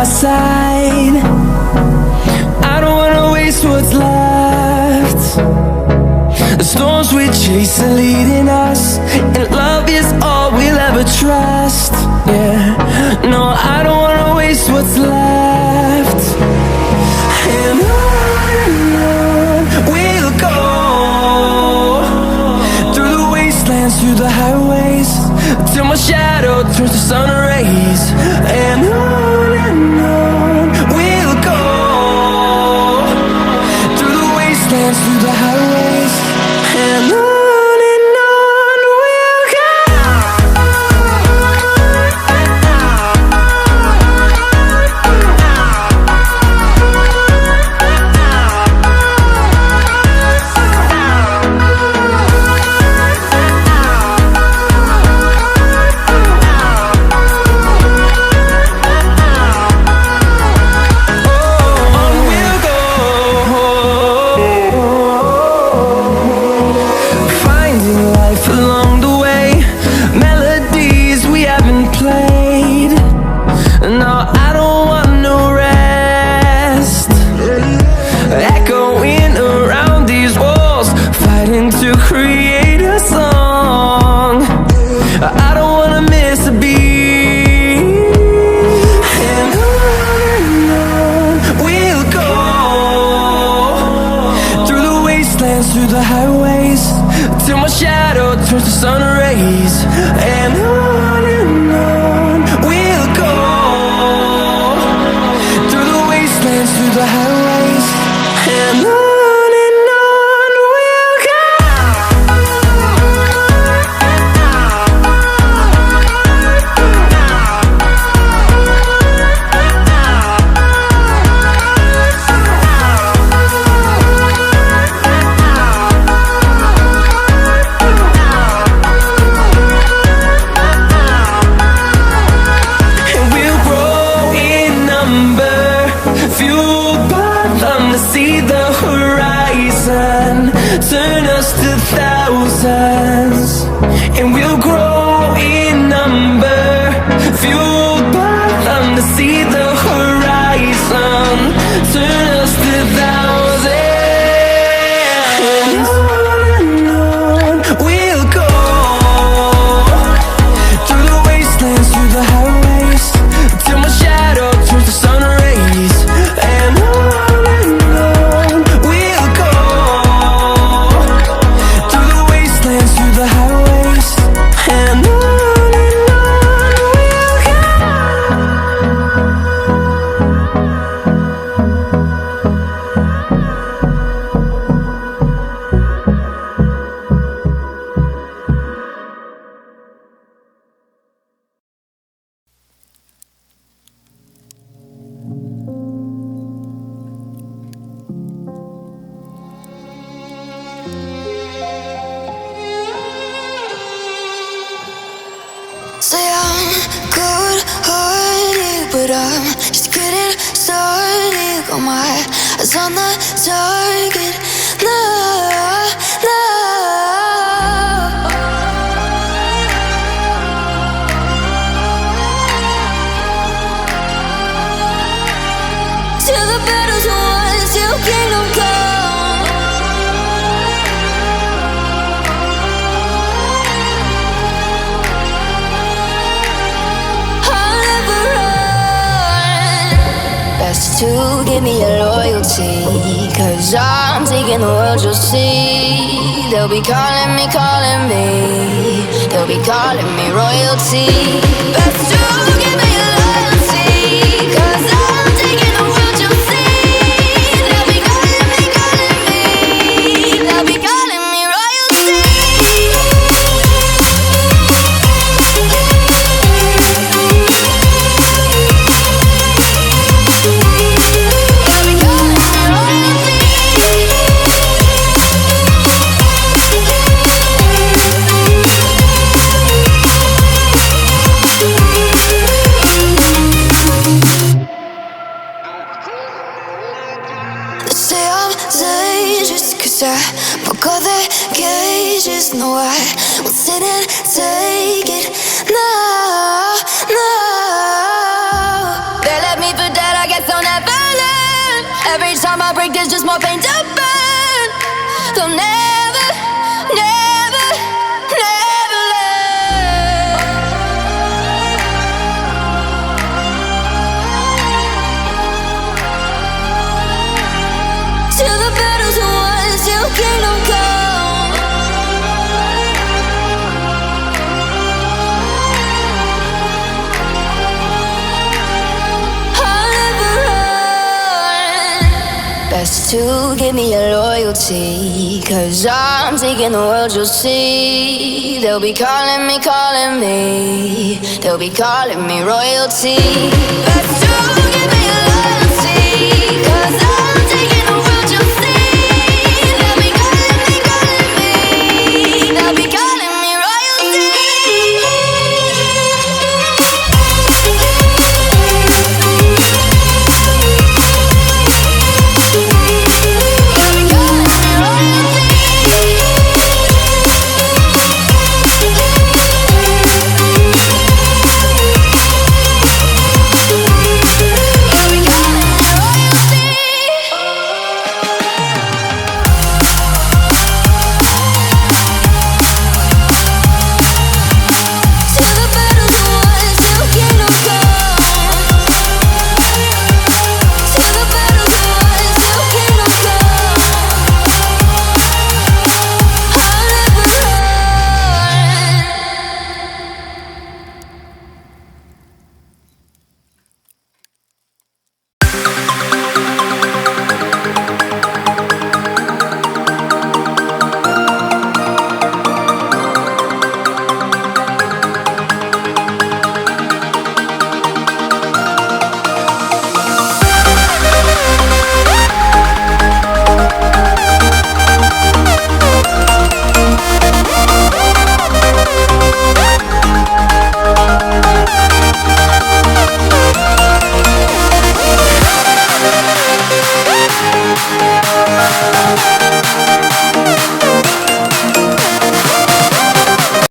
my side. I don't wanna waste what's left. The storms we chase are leading us, and love is all we'll ever trust. Yeah, no, I don't wanna waste what's left. And on we'll go, through the wastelands, through the highways, till my shadow turns to sun rays. And on we'll go, through the wastelands, through the highways, and on we'll go. Along the way, melodies we haven't played. No, I don't want no rest. Echoing around these walls, fighting to create a song. I don't wanna miss a beat. And on we'll go, through the wastelands, through the highways, till my shadow turns to sun rays. And on we'll go, through the wastelands, through the highways, and on we'll go. See the horizon, turn us to thousands, and we'll grow in number, fueled by them. To see the horizon, turn us to thousands, and on we'll go, through the wastelands, through the highways, till my shadow turns to sun rays. And say I'm good-hearted, but I'm just getting started. Got my eyes on the target. No, no. Till the battle's won, till kingdom come. To give me your loyalty, 'cause I'm taking the world, you'll see. They'll be calling me, they'll be calling me royalty. Best to give me your loyalty, 'cause I'm taking the world, you'll see. They'll be calling me, they'll be calling me royalty. Broke all the cages, no, I won't sit and take it. No, no. They left me for dead. Every time I break, there's just more pain to burn. They'll never, never, never learn. Till the battle's won, till kingdom come. I'll never run. Best to give me your loyalty, 'cause I'm taking the world, you'll see. They'll be calling me, calling me. They'll be calling me royalty. Best to